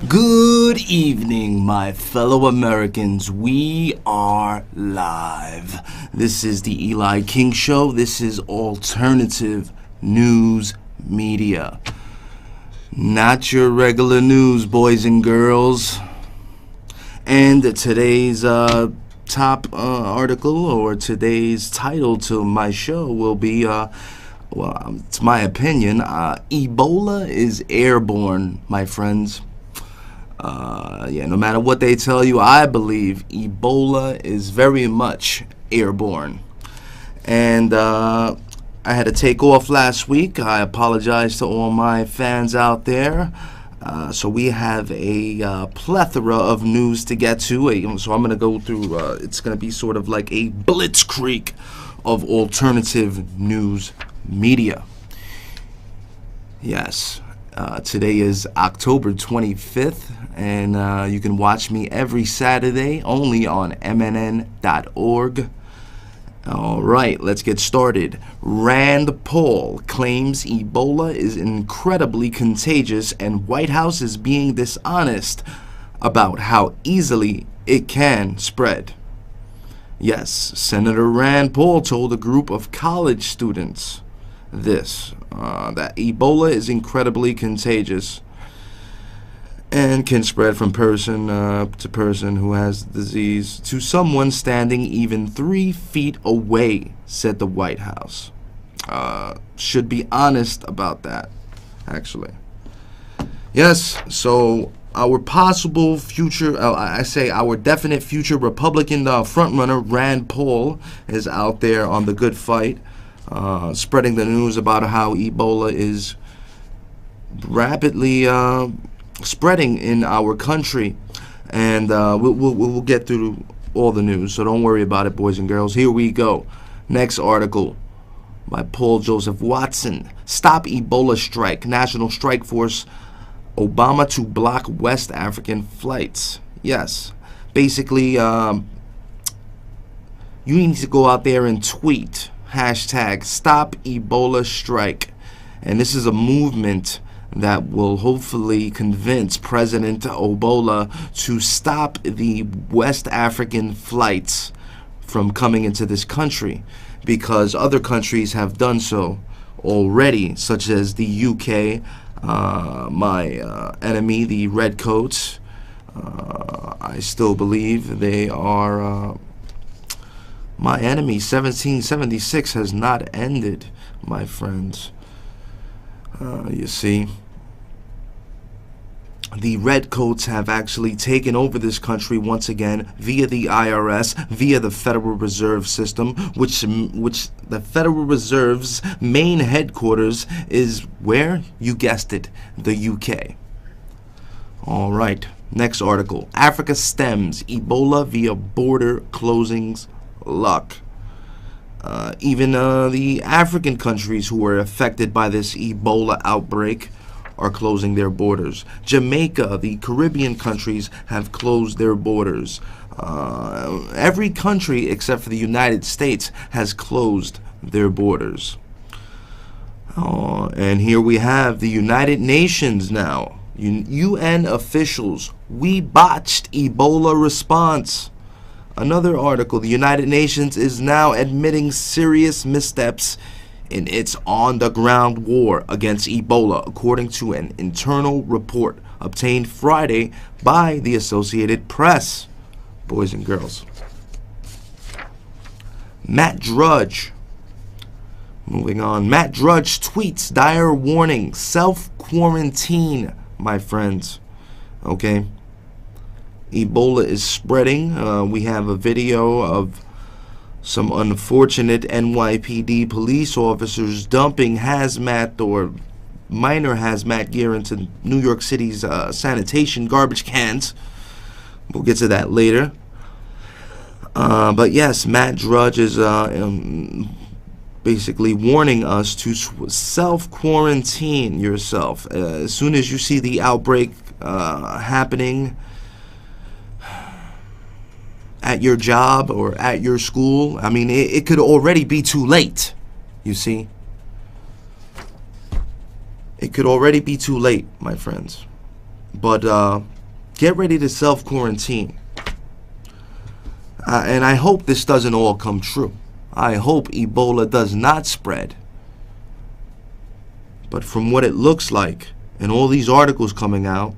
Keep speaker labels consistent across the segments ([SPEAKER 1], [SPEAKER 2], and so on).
[SPEAKER 1] Good evening, my fellow Americans. We are live. This is the Eli King Show. This is alternative news media. Not your regular news, boys and girls. And today's top article, or today's title to my show will be, well, it's my opinion, Ebola is airborne, my friends. No matter what they tell you, I believe Ebola is very much airborne. And I had to take off last week. I apologize to all my fans out there. So we have a plethora of news to get to. So I'm going to go through, it's going to be sort of like a blitzkrieg of alternative news media. Yes. Today is October 25th, and you can watch me every Saturday only on mnn.org. All right, let's get started. Rand Paul claims Ebola is incredibly contagious, and White House is being dishonest about how easily it can spread. Yes, Senator Rand Paul told a group of college students that Ebola is incredibly contagious and can spread from person to person who has the disease to someone standing even 3 feet away, said the White House. Should be honest about that, actually. Yes, so our possible future, our definite future Republican frontrunner, Rand Paul, is out there on the good fight. Spreading the news about how Ebola is rapidly spreading in our country, and we'll get through all the news, so don't worry about it, boys and girls. Here we go. Next article by Paul Joseph Watson. Stop Ebola strike. National strike force Obama to block West African flights. Yes, basically, you need to go out there and tweet hashtag Stop Ebola Strike. And this is a movement that will hopefully convince President Ebola to stop the West African flights from coming into this country, because other countries have done so already, such as the UK, my enemy, the Redcoats. I still believe they are my enemy. 1776 has not ended, my friends. You see, the Redcoats have actually taken over this country once again via the IRS, via the Federal Reserve System, which the Federal Reserve's main headquarters is where? You guessed it, the UK. All right, next article. Africa stems Ebola via border closings luck. Even the African countries who were affected by this Ebola outbreak are closing their borders. Jamaica, the Caribbean countries, have closed their borders. Every country except for the United States has closed their borders. And here we have the United Nations now. UN officials, we botched Ebola response. Another article, the United Nations is now admitting serious missteps in its on-the-ground war against Ebola, according to an internal report obtained Friday by the Associated Press. Boys and girls. Matt Drudge. Moving on. Matt Drudge tweets dire warning, self-quarantine, my friends. Okay. Ebola is spreading. We have a video of some unfortunate NYPD police officers dumping hazmat or minor hazmat gear into New York City's sanitation garbage cans. We'll get to that later. But yes, Matt Drudge is basically warning us to self-quarantine yourself. As soon as you see the outbreak happening at your job or at your school, I mean, it could already be too late, you see. It could already be too late, my friends. But get ready to self-quarantine. And I hope this doesn't all come true. I hope Ebola does not spread. But from what it looks like, and all these articles coming out,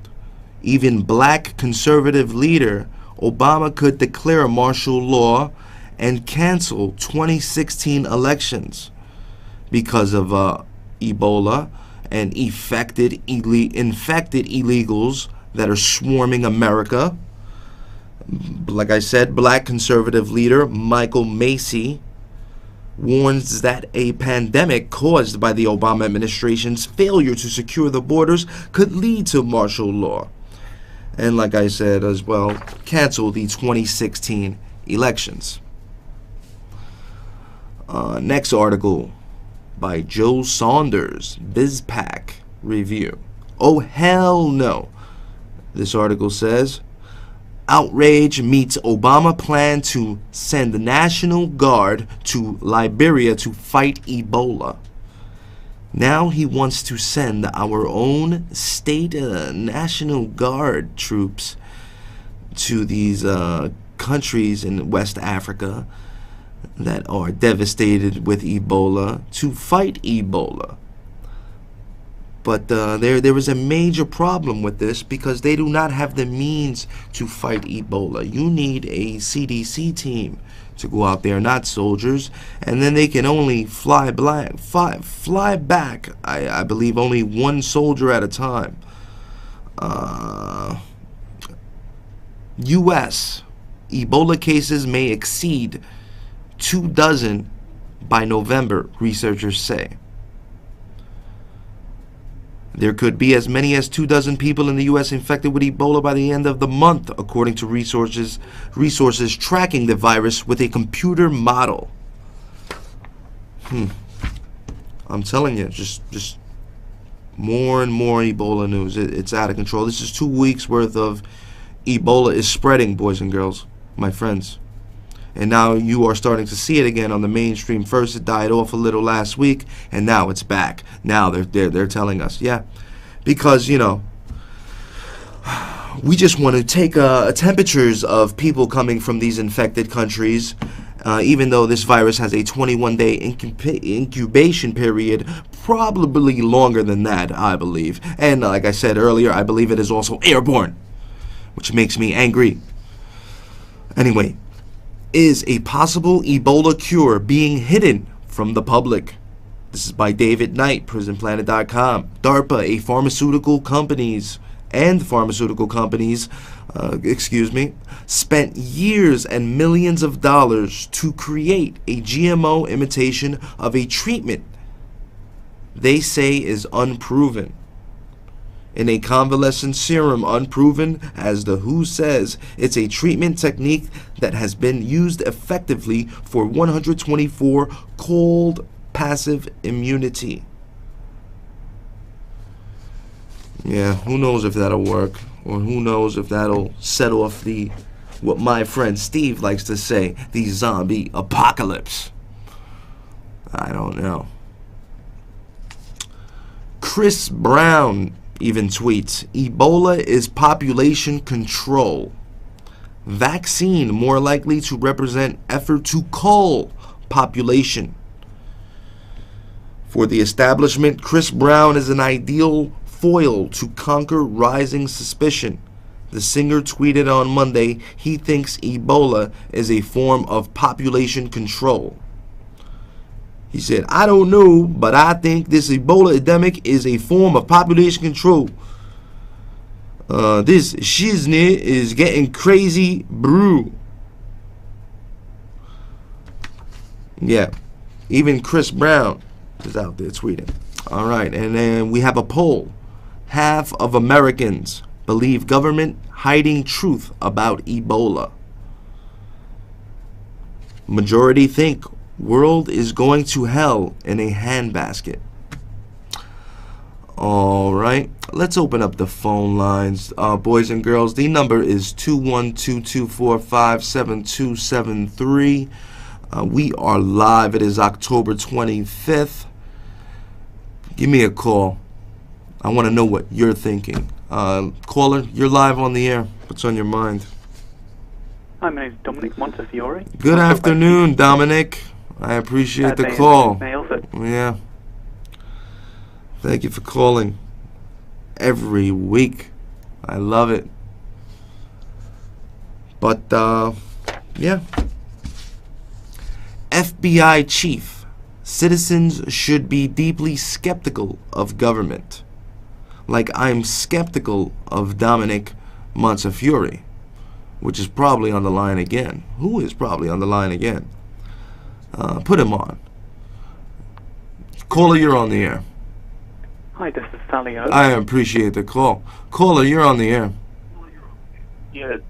[SPEAKER 1] even black conservative leader Obama could declare martial law and cancel 2016 elections because of Ebola and infected illegals that are swarming America. Like I said, black conservative leader Michael Macy warns that a pandemic caused by the Obama administration's failure to secure the borders could lead to martial law. And like I said as well, cancel the 2016 elections. Next article by Joe Saunders, BizPac Review. Oh, hell no. This article says, outrage meets Obama plan to send the National Guard to Liberia to fight Ebola. Now he wants to send our own state National Guard troops to these countries in West Africa that are devastated with Ebola to fight Ebola. But there is a major problem with this because they do not have the means to fight Ebola. You need a CDC team to go out there, not soldiers, and then they can only fly back, I believe, only one soldier at a time. U.S. Ebola cases may exceed 24 by November, researchers say. There could be as many as 24 people in the U.S. infected with Ebola by the end of the month, according to resources tracking the virus with a computer model. I'm telling you, just more and more Ebola news. It's out of control. This is 2 weeks worth of Ebola is spreading, boys and girls, my friends. And now you are starting to see it again on the mainstream. First it died off a little last week, and now it's back. Now they're telling us, yeah, because you know we just want to take temperatures of people coming from these infected countries, even though this virus has a 21-day incubation period, probably longer than that, I believe. And like I said earlier, I believe it is also airborne, which makes me angry. Anyway. Is a possible Ebola cure being hidden from the public? This is by David Knight, PrisonPlanet.com. DARPA, pharmaceutical companies, spent years and millions of dollars to create a GMO imitation of a treatment they say is unproven. In a convalescent serum unproven, as the WHO says, it's a treatment technique that has been used effectively for 124 cold passive immunity. Yeah, who knows if that'll work, or who knows if that'll set off what my friend Steve likes to say, the zombie apocalypse. I don't know. Chris Brown even tweets, Ebola is population control. Vaccine more likely to represent effort to cull population. For the establishment, Chris Brown is an ideal foil to conquer rising suspicion. The singer tweeted on Monday he thinks Ebola is a form of population control. He said, I don't know, but I think this Ebola epidemic is a form of population control. This shiznit is getting crazy brew. Yeah, even Chris Brown is out there tweeting. All right, and then we have a poll. Half of Americans believe government hiding truth about Ebola. Majority think world is going to hell in a handbasket. All right, let's open up the phone lines, boys and girls. The number is 212-245-7273. We are live. It is October 25th. Give me a call. I want to know what you're thinking. Caller, you're live on the air. What's on your mind?
[SPEAKER 2] Hi, my name is Dominic Montefiore.
[SPEAKER 1] Good afternoon, Dominic. I appreciate the call. Yeah. Thank you for calling every week. I love it. But, yeah. FBI chief. Citizens should be deeply skeptical of government. Like I'm skeptical of Dominic Montefiore, which is probably on the line again. Who is probably on the line again? Put him on. Caller, you're on the air.
[SPEAKER 2] Hi, this is Sally O.
[SPEAKER 1] I appreciate the call. Caller, you're on the air.
[SPEAKER 3] Yes,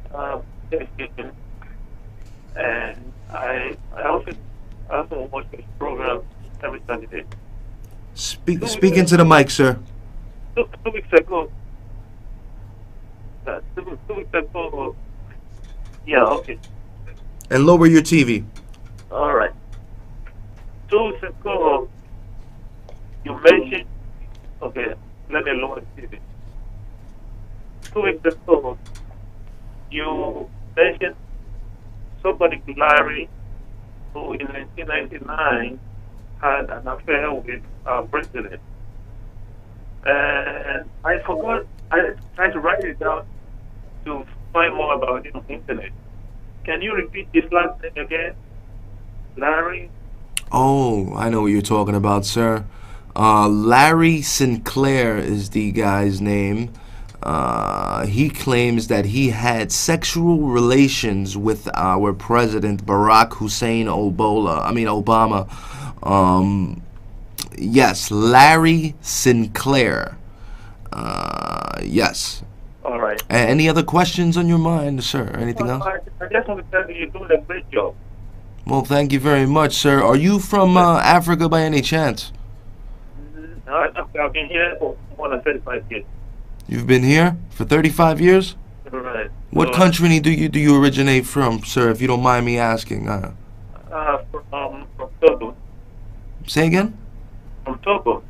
[SPEAKER 3] and I also watch this program every Saturday.
[SPEAKER 1] Speak into the mic, sir.
[SPEAKER 3] 2 weeks ago. 2 weeks ago. Yeah, okay.
[SPEAKER 1] And lower your TV.
[SPEAKER 3] All right. 2 weeks ago, you mentioned. Okay, let me lower the TV. 2 weeks ago, you mentioned somebody, Larry, who in 1999 had an affair with our president. And I forgot, I tried to write it down to find more about it on the internet. Can you repeat this last name again? Larry?
[SPEAKER 1] Oh, I know what you're talking about, sir. Larry Sinclair is the guy's name. He claims that he had sexual relations with our president, Barack Hussein Obama. Yes, Larry Sinclair. Yes.
[SPEAKER 3] All right.
[SPEAKER 1] Any other questions on your mind, sir? Anything else?
[SPEAKER 3] I just want to tell you, you're doing a great job.
[SPEAKER 1] Well, thank you very much, sir. Are you from Africa by any chance?
[SPEAKER 3] I've been here for more than 35 years.
[SPEAKER 1] You've been here for 35 years?
[SPEAKER 3] Right.
[SPEAKER 1] What country do you originate from, sir, if you don't mind me asking?
[SPEAKER 3] From Togo.
[SPEAKER 1] Say again?
[SPEAKER 3] From Togo.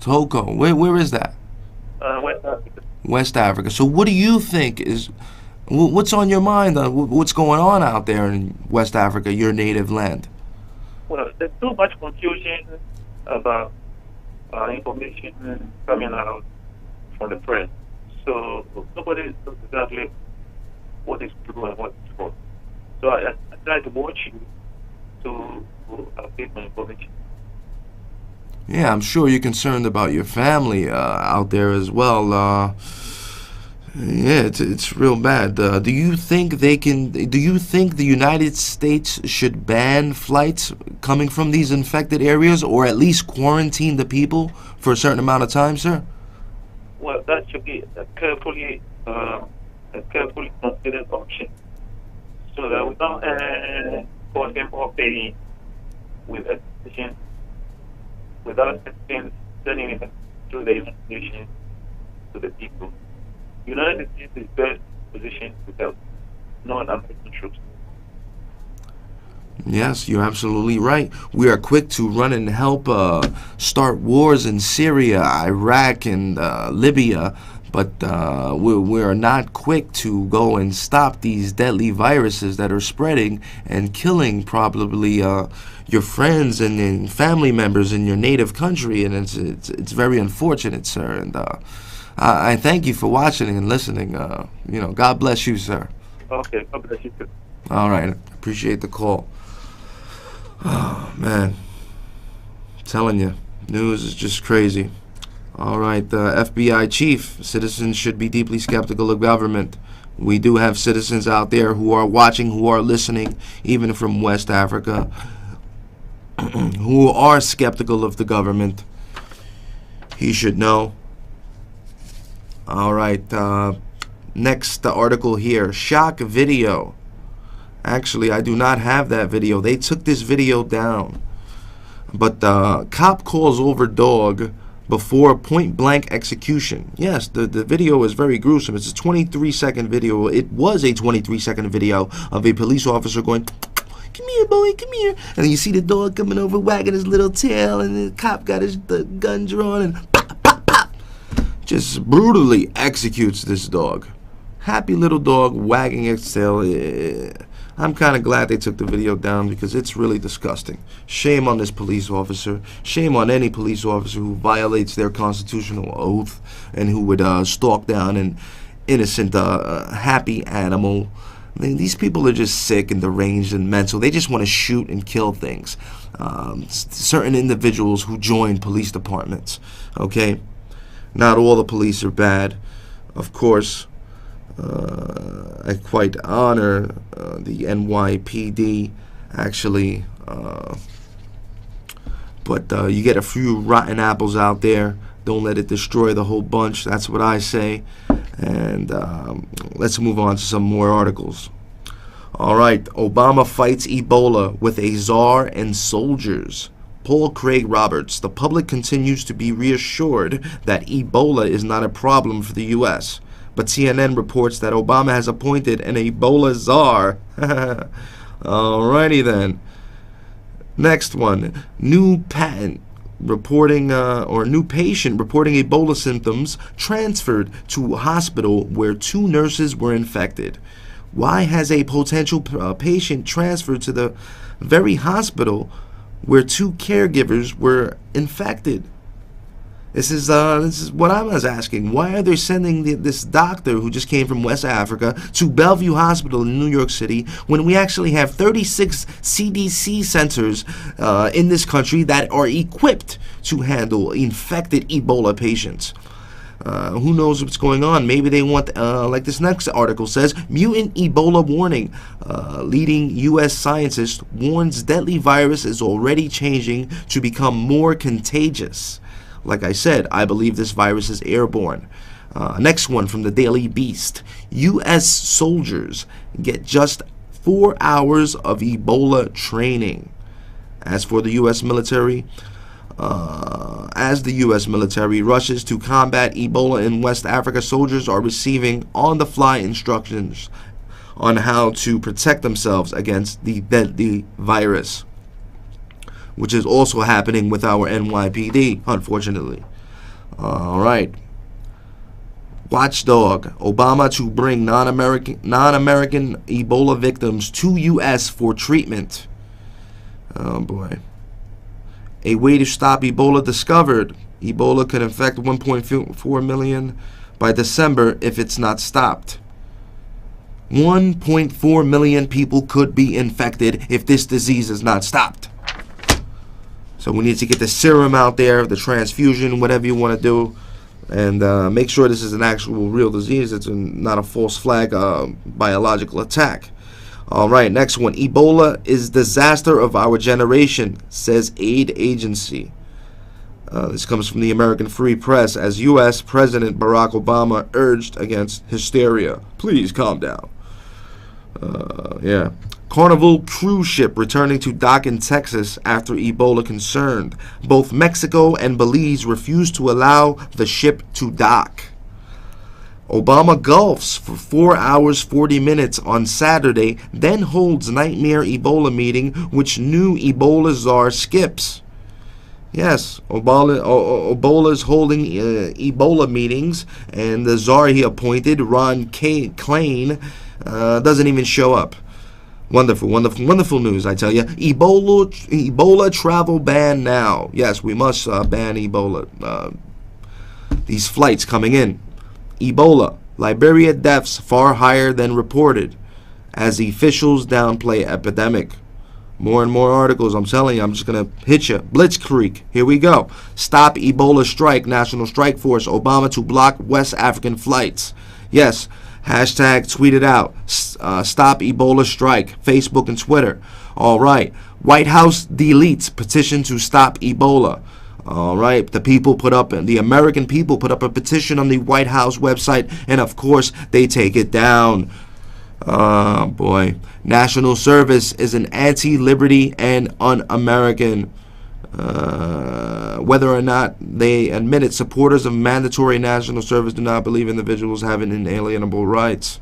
[SPEAKER 1] Togo. Where is that?
[SPEAKER 3] West Africa.
[SPEAKER 1] West Africa. So what do you think is... What's on your mind? What's going on out there in West Africa, your native land?
[SPEAKER 3] Well, there's too much confusion about information coming out from the press. So nobody knows exactly what is true and what is false. So I try to watch you to update my information.
[SPEAKER 1] Yeah, I'm sure you're concerned about your family out there as well. Yeah, it's real bad. Do you think the United States should ban flights coming from these infected areas, or at least quarantine the people for a certain amount of time, sir?
[SPEAKER 3] Well, that should be a carefully considered option, so that we don't cause them more pain with a decision without sending it to the information to the people. United States is best positioned to help non-American troops.
[SPEAKER 1] Yes, you're absolutely right. We are quick to run and help start wars in Syria, Iraq, and Libya, but we are not quick to go and stop these deadly viruses that are spreading and killing probably your friends and family members in your native country, and it's very unfortunate, sir. And I thank you for watching and listening. God bless you, sir.
[SPEAKER 3] Okay, God bless you too.
[SPEAKER 1] All right, appreciate the call. Oh, man. I'm telling you, news is just crazy. All right, FBI chief, citizens should be deeply skeptical of government. We do have citizens out there who are watching, who are listening, even from West Africa, who are skeptical of the government. He should know. All right, next article here, shock video. Actually, I do not have that video. They took this video down. But cop calls over dog before point-blank execution. Yes, the video is very gruesome. It's a 23-second video. It was a 23-second video of a police officer going, "Come here, boy, come here." And you see the dog coming over, wagging his little tail, and the cop got the gun drawn, and pop, pop, pop. just brutally executes this dog. Happy little dog wagging its tail. I'm kind of glad they took the video down because it's really disgusting. Shame on this police officer. Shame on any police officer who violates their constitutional oath and who would stalk down an innocent, happy animal. I mean, these people are just sick and deranged and mental. They just want to shoot and kill things. Certain individuals who join police departments, okay? Not all the police are bad, of course. I quite honor the NYPD, actually, but you get a few rotten apples out there. Don't let it destroy the whole bunch. That's what I say. And let's move on to some more articles. All right, Obama fights Ebola with a czar and soldiers. Paul Craig Roberts. The public continues to be reassured that Ebola is not a problem for the U.S., but CNN reports that Obama has appointed an Ebola czar. Alrighty then. Next one. New patient reporting Ebola symptoms transferred to a hospital where 2 nurses were infected. Why has a potential patient transferred to the very hospital where 2 caregivers were infected? This is what I was asking. Why are they sending this doctor who just came from West Africa to Bellevue Hospital in New York City when we actually have 36 CDC centers in this country that are equipped to handle infected Ebola patients? Who knows what's going on? Maybe they want, like this next article says, mutant Ebola warning. Leading U.S. scientist warns deadly virus is already changing to become more contagious. Like I said, I believe this virus is airborne. Next one from the Daily Beast. U.S. soldiers get just 4 hours of Ebola training. As for the U.S. military, as the U.S. military rushes to combat Ebola in West Africa, soldiers are receiving on-the-fly instructions on how to protect themselves against the deadly virus, which is also happening with our NYPD, unfortunately. All right. Watchdog. Obama to bring non-American Ebola victims to U.S. for treatment. Oh, boy. A way to stop Ebola discovered. Ebola could infect 1.4 million by December if it's not stopped. 1.4 million people could be infected if this disease is not stopped. So we need to get the serum out there, the transfusion, whatever you want to do, and make sure this is an actual real disease. It's not a false flag biological attack. All right, next one. Ebola is disaster of our generation, says aid agency. This comes from the American Free Press, as U.S. President Barack Obama urged against hysteria. Please calm down. Yeah. Carnival cruise ship returning to dock in Texas after Ebola concerned. Both Mexico and Belize refused to allow the ship to dock. Obama golfs for 4 hours 40 minutes on Saturday, then holds nightmare Ebola meeting, which new Ebola czar skips. Yes, Obama's holding Ebola meetings, and the czar he appointed, Ron Klain, doesn't even show up. Wonderful, wonderful, wonderful news, I tell you. Ebola travel ban now. Yes, we must ban Ebola. These flights coming in. Ebola. Liberia deaths far higher than reported as officials downplay epidemic. More and more articles. I'm telling you, I'm just going to hit you. Blitzkrieg. Here we go. Stop Ebola strike. National Strike Force. Obama to block West African flights. Yes. Hashtag tweet it out. Stop Ebola strike. Facebook and Twitter. All right. White House deletes petition to stop Ebola. All right. The American people put up a petition on the White House website, and of course they take it down. Oh boy. National service is an anti-liberty and un-American. Whether or not they admit it, supporters of mandatory national service do not believe individuals have inalienable rights.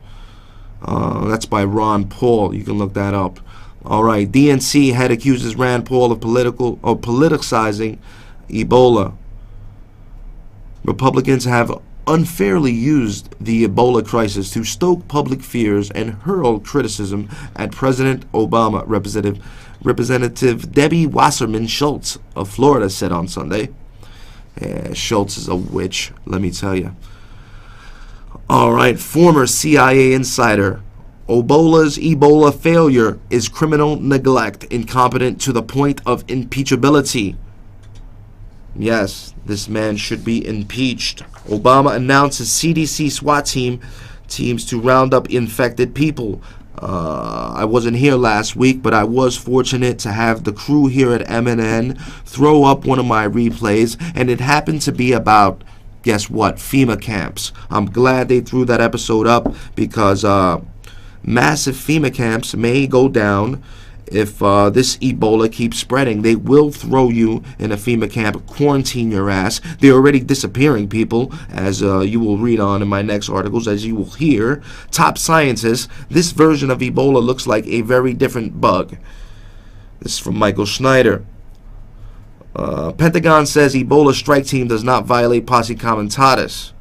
[SPEAKER 1] That's by Ron Paul. You can look that up. All right. DNC head accuses Rand Paul of politicizing Ebola. Republicans have unfairly used the Ebola crisis to stoke public fears and hurl criticism at President Obama. Representative Debbie Wasserman Schultz of Florida said on Sunday. Yeah, Schultz is a witch, let me tell you. All right, former CIA insider. Ebola failure is criminal neglect, incompetent to the point of impeachability. Yes, this man should be impeached. Obama announces CDC SWAT teams to round up infected people. I wasn't here last week, but I was fortunate to have the crew here at MNN throw up one of my replays, and it happened to be about, guess what, FEMA camps. I'm glad they threw that episode up because massive FEMA camps may go down if this Ebola keeps spreading. They will throw you in a FEMA camp, quarantine your ass. They're already disappearing people, as you will read on in my next articles, as you will hear. Top scientists, this version of Ebola looks like a very different bug. This is from Michael Schneider. Pentagon says Ebola strike team does not violate posse comitatus.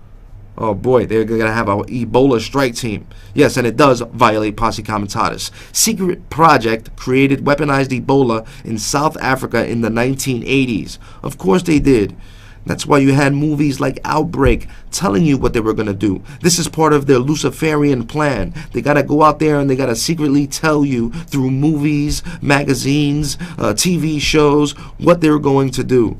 [SPEAKER 1] Oh boy, they're going to have an Ebola strike team. Yes, and it does violate posse comitatus. Secret project created weaponized Ebola in South Africa in the 1980s. Of course they did. That's why you had movies like Outbreak telling you what they were going to do. This is part of their Luciferian plan. They got to go out there and they got to secretly tell you through movies, magazines, TV shows what they're going to do.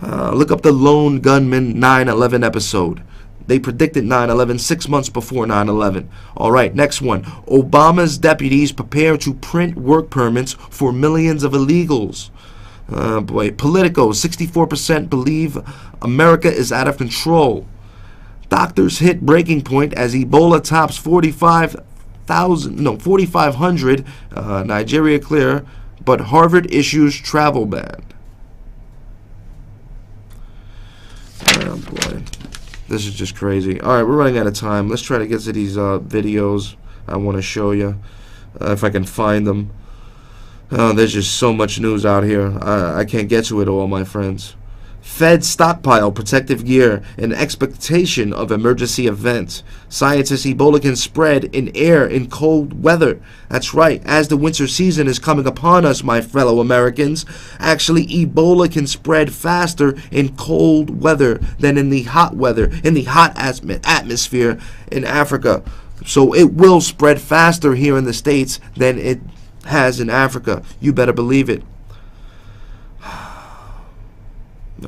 [SPEAKER 1] Look up the Lone Gunman 9/11 episode. They predicted 9/11 6 months before 9/11. All right, next one. Obama's deputies prepare to print work permits for millions of illegals. Boy, Politico, 64% believe America is out of control. Doctors hit breaking point as Ebola tops 4,500. Nigeria clear, but Harvard issues travel ban. Oh boy. This is just crazy. All right, we're running out of time. Let's try to get to these videos I want to show you, if I can find them. There's just so much news out here. I can't get to it all, my friends. Fed stockpile protective gear in expectation of emergency event. Scientists, Ebola can spread in air in cold weather. That's right. As the winter season is coming upon us, my fellow Americans, actually Ebola can spread faster in cold weather than in the hot weather, in the hot atmosphere in Africa. So it will spread faster here in the States than it has in Africa. You better believe it.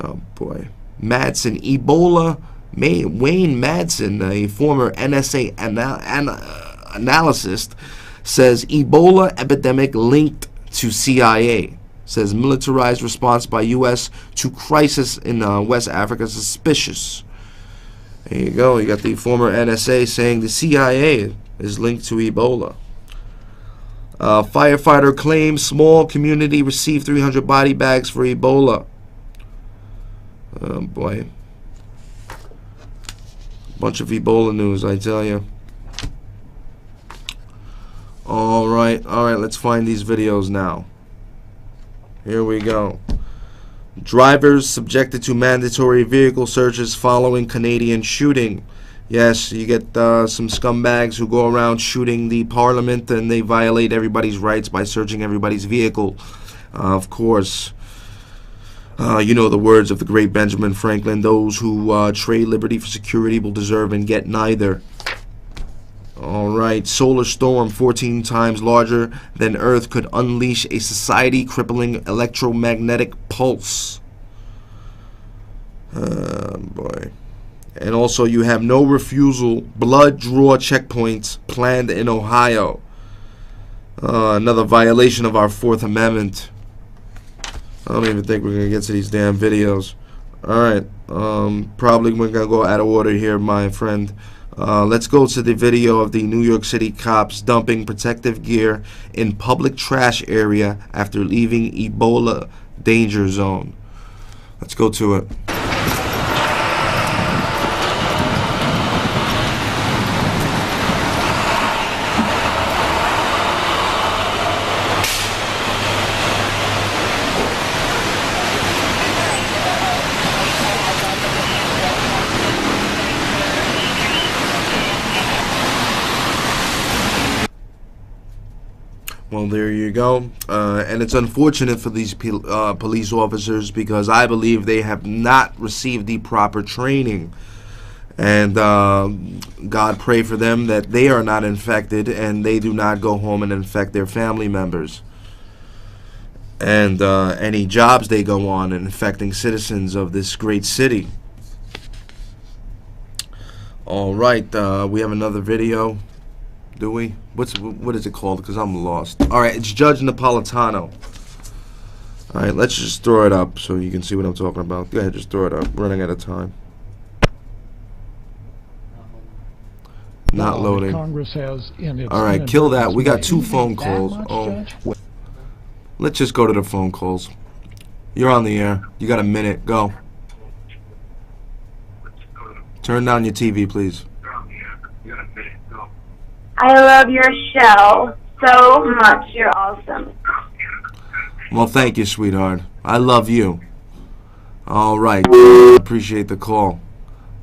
[SPEAKER 1] Oh boy. Madsen, Ebola, Wayne Madsen, a former NSA analyst, says Ebola epidemic linked to CIA. Says militarized response by U.S. to crisis in West Africa suspicious. There you go. You got the former NSA saying the CIA is linked to Ebola. Firefighter claims small community received 300 body bags for Ebola. Oh boy. Bunch of Ebola news, I tell you. Alright, let's find these videos now. Here we go. Drivers subjected to mandatory vehicle searches following Canadian shooting. Yes, you get some scumbags who go around shooting the parliament and they violate everybody's rights by searching everybody's vehicle. Of course. You know the words of the great Benjamin Franklin, those who trade liberty for security will deserve and get neither. Alright, solar storm 14 times larger than Earth could unleash a society-crippling electromagnetic pulse. Boy. And also you have no refusal blood draw checkpoints planned in Ohio. Another violation of our Fourth Amendment. I don't even think we're going to get to these damn videos. Alright, probably we're going to go out of order here, my friend. Let's go to the video of the New York City cops dumping protective gear in public trash area after leaving Ebola danger zone. Let's go to it. Well, there you go. And it's unfortunate for these police officers because I believe they have not received the proper training. And God pray for them that they are not infected and they do not go home and infect their family members. And any jobs they go on and infecting citizens of this great city. All right, we have another video. Do we? What is it called? Because I'm lost. All right, it's Judge Napolitano. All right, let's just throw it up so you can see what I'm talking about. Go ahead, just throw it up. Running out of time. Not loading.
[SPEAKER 4] Congress has in its
[SPEAKER 1] all right, kill that. We got 2 phone calls. Oh, let's just go to the phone calls. You're on the air. You got a minute. Go. Turn down your TV, please.
[SPEAKER 5] I love your show so much. You're awesome.
[SPEAKER 1] Well, thank you, sweetheart. I love you. All right. Appreciate the call.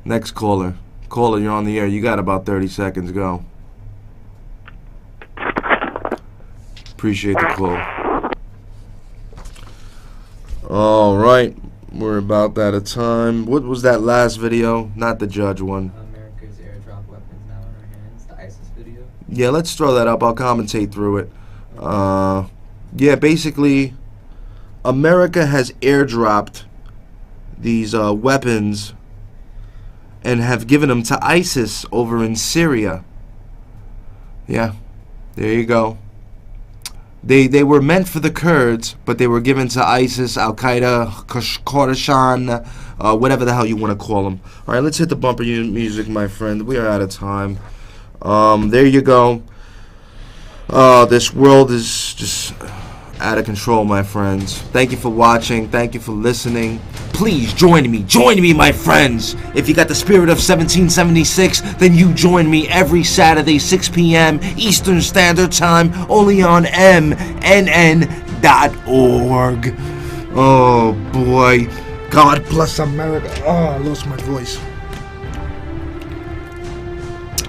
[SPEAKER 1] Next caller. Caller, you're on the air. You got about 30 seconds. Go. Appreciate the call. All right. We're about out of time. What was that last video? Not the judge one.
[SPEAKER 6] America's airdrop weapons now in our hands. The ISIS video.
[SPEAKER 1] Yeah, let's throw that up. I'll commentate through it. Yeah, basically, America has airdropped these weapons and have given them to ISIS over in Syria. Yeah, there you go. They were meant for the Kurds, but they were given to ISIS, Al-Qaeda, Khorasan, whatever the hell you want to call them. All right, let's hit the bumper music, my friend. We are out of time. There you go. This world is just out of control, my friends. Thank you for watching. Thank you for listening. Please join me, my friends. If you got the spirit of 1776, then you join me every Saturday, 6 p.m. Eastern Standard Time, only on MNN.org. Oh boy, God bless America. Oh, I lost my voice.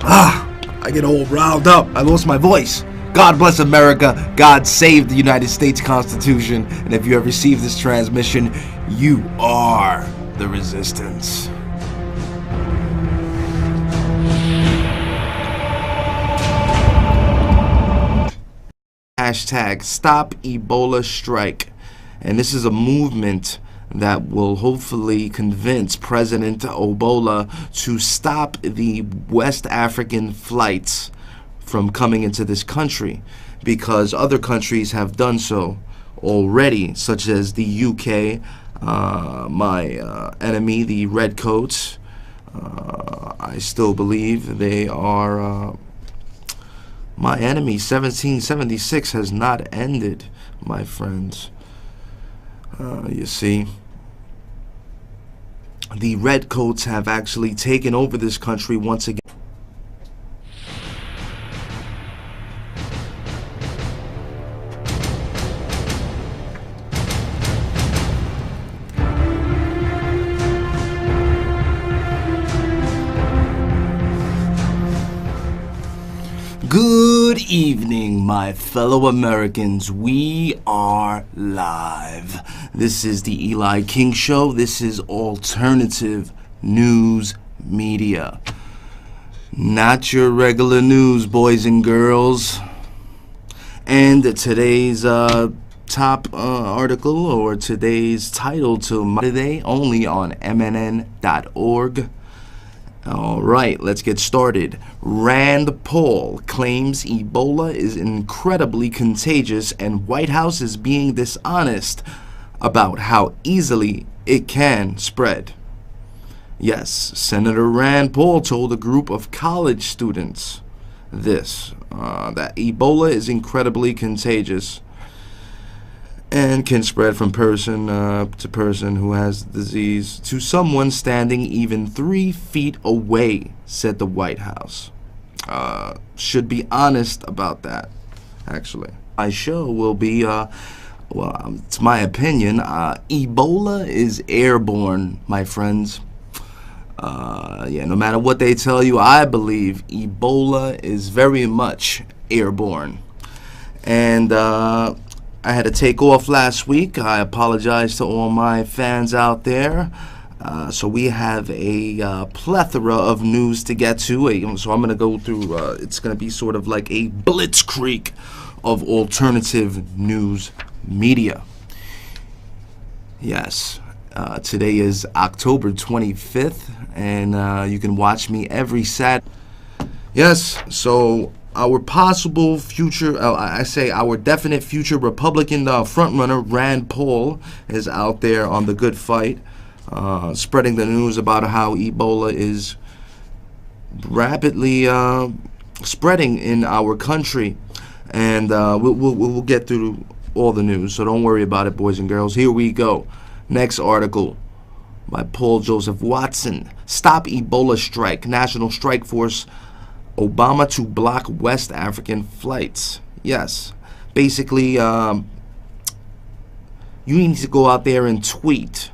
[SPEAKER 1] I get all riled up. I lost my voice. God bless America. God save the United States Constitution. And if you have received this transmission, you are the resistance. Hashtag Stop Ebola Strike. And this is a movement that will hopefully convince President Ebola to stop the West African flights from coming into this country, because other countries have done so already, such as the UK, my enemy, the Redcoats. I still believe they are my enemy. 1776 has not ended, my friends. You see, the Redcoats have actually taken over this country once again. Good evening, my fellow Americans. We are live. This is the Eli King Show. This is alternative news media. Not your regular news, boys and girls. And today's top article, or today's title today, only on MNN.org. All right, let's get started. Rand Paul claims Ebola is incredibly contagious and White House is being dishonest about how easily it can spread. Yes, Senator Rand Paul told a group of college students this, that Ebola is incredibly contagious and can spread from person to person who has the disease to someone standing even 3 feet away, said the White House. Should be honest about that, actually. My show will be, well, it's my opinion, Ebola is airborne, my friends. Yeah, no matter what they tell you, I believe Ebola is very much airborne. And I had to take off last week. I apologize to all my fans out there. So we have a plethora of news to get to. So I'm going to go through, it's going to be sort of like a blitzkrieg of alternative news media. Yes, today is October 25th, and you can watch me every Saturday. Yes, so our possible future, our definite future Republican frontrunner, Rand Paul, is out there on the good fight, spreading the news about how Ebola is rapidly spreading in our country. And we'll get through all the news, so don't worry about it, boys and girls. Here we go. Next article by Paul Joseph Watson. Stop Ebola strike. National strike force Obama to block West African flights. Yes. Basically, you need to go out there and tweet